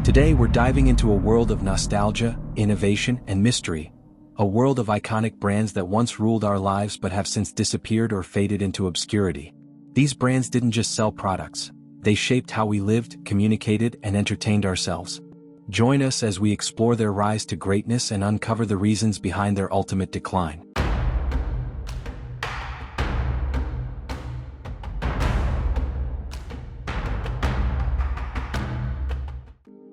Today we're diving into a world of nostalgia, innovation, and mystery. A world of iconic brands that once ruled our lives but have since disappeared or faded into obscurity. These brands didn't just sell products. They shaped how we lived, communicated, and entertained ourselves. Join us as we explore their rise to greatness and uncover the reasons behind their ultimate decline.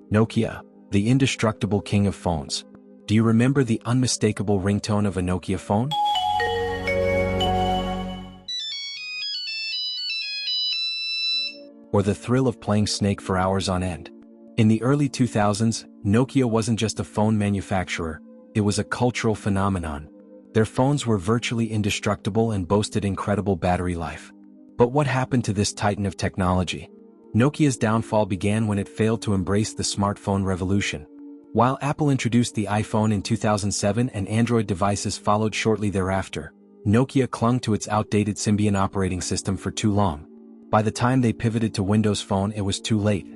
Nokia, the indestructible king of phones. Do you remember the unmistakable ringtone of a Nokia phone? Or the thrill of playing Snake for hours on end? In the early 2000s, Nokia wasn't just a phone manufacturer, it was a cultural phenomenon. Their phones were virtually indestructible and boasted incredible battery life. But what happened to this titan of technology? Nokia's downfall began when it failed to embrace the smartphone revolution. While Apple introduced the iPhone in 2007 and Android devices followed shortly thereafter, Nokia clung to its outdated Symbian operating system for too long. By the time they pivoted to Windows Phone, it was too late.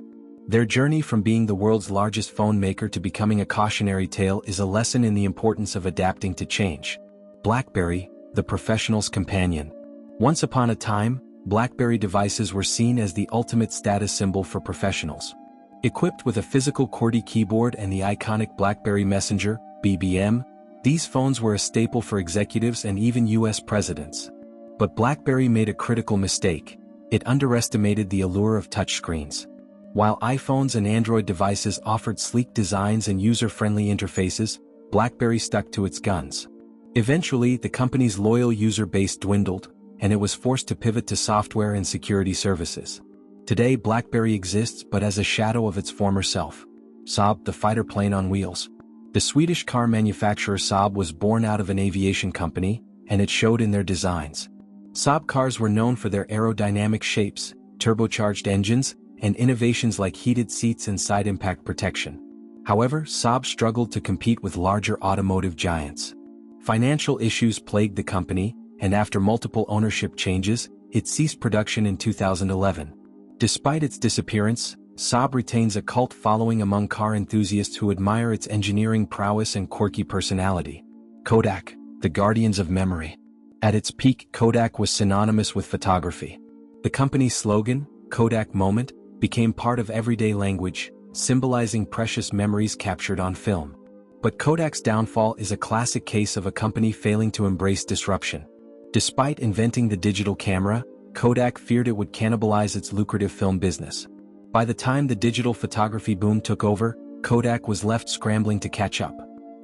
Their journey from being the world's largest phone maker to becoming a cautionary tale is a lesson in the importance of adapting to change. BlackBerry, the professional's companion. Once upon a time, BlackBerry devices were seen as the ultimate status symbol for professionals. Equipped with a physical QWERTY keyboard and the iconic BlackBerry Messenger, BBM, these phones were a staple for executives and even US presidents. But BlackBerry made a critical mistake. It underestimated the allure of touchscreens. While iPhones and Android devices offered sleek designs and user-friendly interfaces, BlackBerry stuck to its guns. Eventually, the company's loyal user base dwindled, and it was forced to pivot to software and security services. Today, BlackBerry exists but as a shadow of its former self. Saab, the fighter plane on wheels. The Swedish car manufacturer Saab was born out of an aviation company, and it showed in their designs. Saab cars were known for their aerodynamic shapes, turbocharged engines, and innovations like heated seats and side impact protection. However, Saab struggled to compete with larger automotive giants. Financial issues plagued the company, and after multiple ownership changes, it ceased production in 2011. Despite its disappearance, Saab retains a cult following among car enthusiasts who admire its engineering prowess and quirky personality. Kodak, the guardians of memory. At its peak, Kodak was synonymous with photography. The company's slogan, Kodak Moment, became part of everyday language, symbolizing precious memories captured on film. But Kodak's downfall is a classic case of a company failing to embrace disruption. Despite inventing the digital camera, Kodak feared it would cannibalize its lucrative film business. By the time the digital photography boom took over, Kodak was left scrambling to catch up.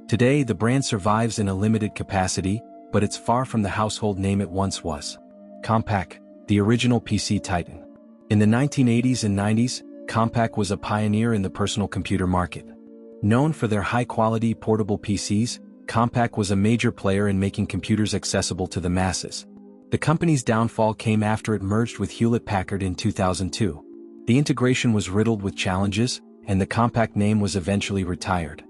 Today, the brand survives in a limited capacity, but it's far from the household name it once was. Compaq, the original PC titan. In the 1980s and 90s, Compaq was a pioneer in the personal computer market. Known for their high-quality portable PCs, Compaq was a major player in making computers accessible to the masses. The company's downfall came after it merged with Hewlett-Packard in 2002. The integration was riddled with challenges, and the Compaq name was eventually retired.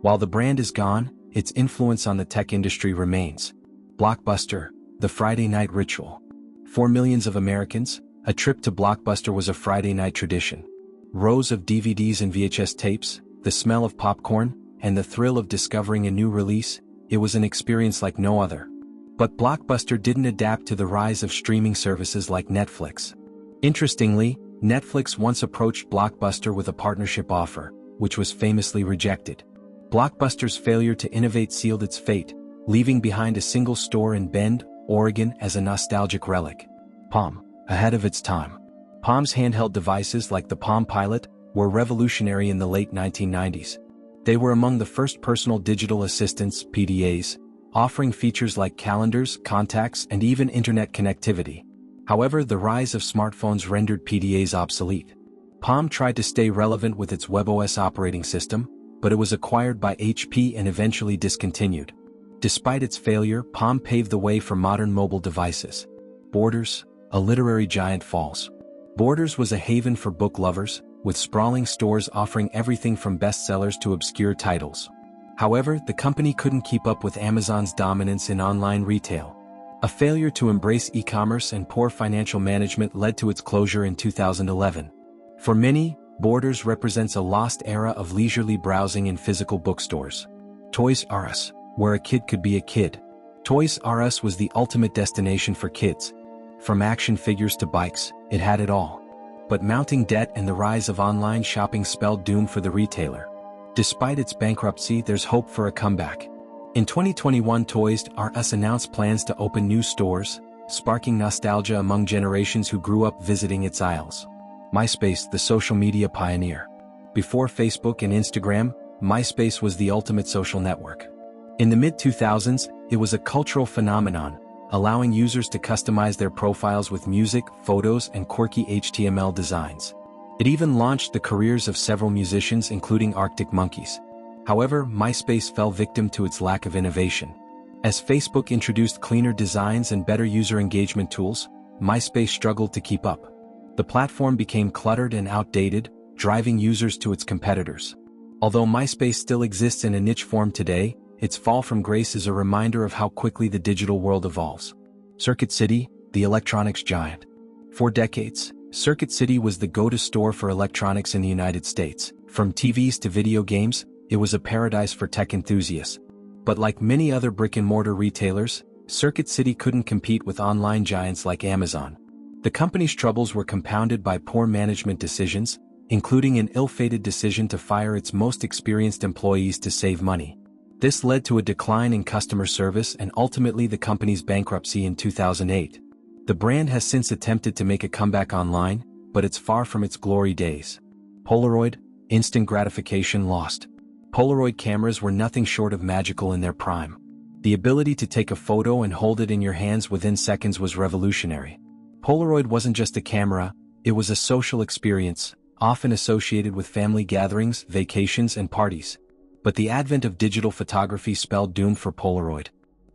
While the brand is gone, its influence on the tech industry remains. Blockbuster, the Friday night ritual. For millions of Americans, a trip to Blockbuster was a Friday night tradition. Rows of DVDs and VHS tapes, the smell of popcorn, and the thrill of discovering a new release, it was an experience like no other. But Blockbuster didn't adapt to the rise of streaming services like Netflix. Interestingly, Netflix once approached Blockbuster with a partnership offer, which was famously rejected. Blockbuster's failure to innovate sealed its fate, leaving behind a single store in Bend, Oregon as a nostalgic relic. Palm, ahead of its time. Palm's handheld devices like the Palm Pilot were revolutionary in the late 1990s. They were among the first personal digital assistants, PDAs, offering features like calendars, contacts, and even internet connectivity. However, the rise of smartphones rendered PDAs obsolete. Palm tried to stay relevant with its WebOS operating system, but it was acquired by HP and eventually discontinued. Despite its failure, Palm paved the way for modern mobile devices. Borders, a literary giant falls. Borders was a haven for book lovers, with sprawling stores offering everything from bestsellers to obscure titles. However, the company couldn't keep up with Amazon's dominance in online retail. A failure to embrace e-commerce and poor financial management led to its closure in 2011. For many, Borders represents a lost era of leisurely browsing in physical bookstores. Toys R Us, where a kid could be a kid. Toys R Us was the ultimate destination for kids. From action figures to bikes, it had it all. But mounting debt and the rise of online shopping spelled doom for the retailer. Despite its bankruptcy, there's hope for a comeback. In 2021, Toys R Us announced plans to open new stores, sparking nostalgia among generations who grew up visiting its aisles. MySpace, the social media pioneer. Before Facebook and Instagram, MySpace was the ultimate social network. In the mid-2000s, it was a cultural phenomenon, allowing users to customize their profiles with music, photos, and quirky HTML designs. It even launched the careers of several musicians, including Arctic Monkeys. However, MySpace fell victim to its lack of innovation. As Facebook introduced cleaner designs and better user engagement tools, MySpace struggled to keep up. The platform became cluttered and outdated, driving users to its competitors. Although MySpace still exists in a niche form today, its fall from grace is a reminder of how quickly the digital world evolves. Circuit City, the electronics giant. For decades, Circuit City was the go-to store for electronics in the United States. From TVs to video games, it was a paradise for tech enthusiasts. But like many other brick-and-mortar retailers, Circuit City couldn't compete with online giants like Amazon. The company's troubles were compounded by poor management decisions, including an ill-fated decision to fire its most experienced employees to save money. This led to a decline in customer service and ultimately the company's bankruptcy in 2008. The brand has since attempted to make a comeback online, but it's far from its glory days. Polaroid, instant gratification lost. Polaroid cameras were nothing short of magical in their prime. The ability to take a photo and hold it in your hands within seconds was revolutionary. Polaroid wasn't just a camera, it was a social experience, often associated with family gatherings, vacations, and parties. But the advent of digital photography spelled doom for Polaroid.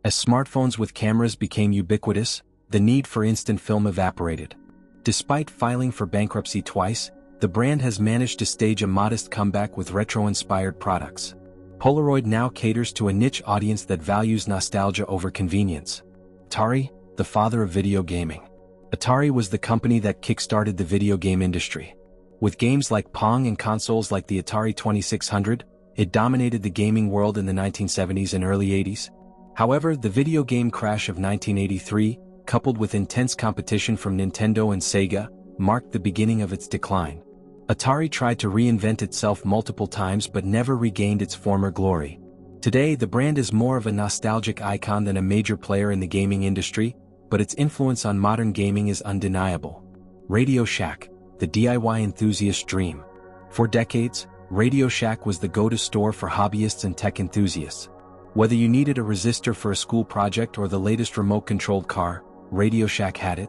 As smartphones with cameras became ubiquitous, the need for instant film evaporated. Despite filing for bankruptcy twice, the brand has managed to stage a modest comeback with retro-inspired products. Polaroid now caters to a niche audience that values nostalgia over convenience. Atari, the father of video gaming. Atari was the company that kickstarted the video game industry. With games like Pong and consoles like the Atari 2600, it dominated the gaming world in the 1970s and early 80s. However, the video game crash of 1983, coupled with intense competition from Nintendo and Sega, marked the beginning of its decline. Atari tried to reinvent itself multiple times but never regained its former glory. Today, the brand is more of a nostalgic icon than a major player in the gaming industry, but its influence on modern gaming is undeniable. Radio Shack, the DIY enthusiast's dream. For decades, Radio Shack was the go-to store for hobbyists and tech enthusiasts. Whether you needed a resistor for a school project or the latest remote-controlled car, Radio Shack had it.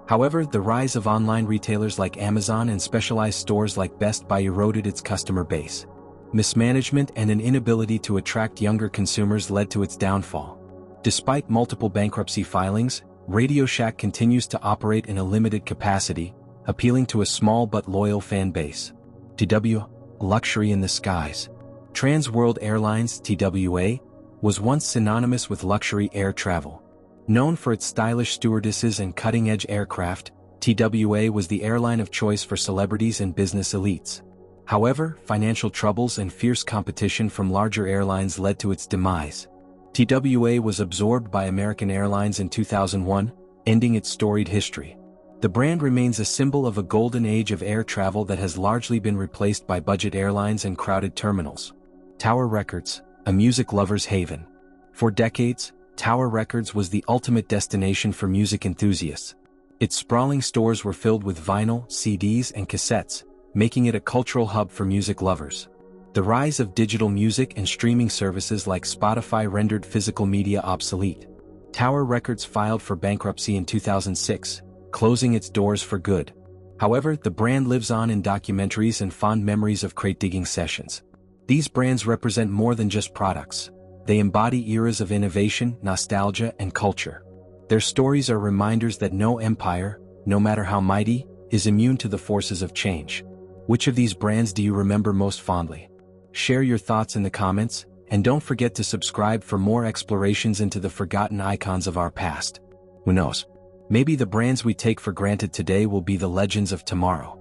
However, the rise of online retailers like Amazon and specialized stores like Best Buy eroded its customer base. Mismanagement and an inability to attract younger consumers led to its downfall. Despite multiple bankruptcy filings, Radio Shack continues to operate in a limited capacity, appealing to a small but loyal fan base. TW, luxury in the skies. Trans World Airlines (TWA) was once synonymous with luxury air travel. Known for its stylish stewardesses and cutting-edge aircraft, TWA was the airline of choice for celebrities and business elites. However, financial troubles and fierce competition from larger airlines led to its demise. TWA was absorbed by American Airlines in 2001, ending its storied history. The brand remains a symbol of a golden age of air travel that has largely been replaced by budget airlines and crowded terminals. Tower Records, a music lover's haven. For decades, Tower Records was the ultimate destination for music enthusiasts. Its sprawling stores were filled with vinyl, CDs, and cassettes, making it a cultural hub for music lovers. The rise of digital music and streaming services like Spotify rendered physical media obsolete. Tower Records filed for bankruptcy in 2006, closing its doors for good. However, the brand lives on in documentaries and fond memories of crate-digging sessions. These brands represent more than just products. They embody eras of innovation, nostalgia, and culture. Their stories are reminders that no empire, no matter how mighty, is immune to the forces of change. Which of these brands do you remember most fondly? Share your thoughts in the comments, and don't forget to subscribe for more explorations into the forgotten icons of our past. Who knows? Maybe the brands we take for granted today will be the legends of tomorrow.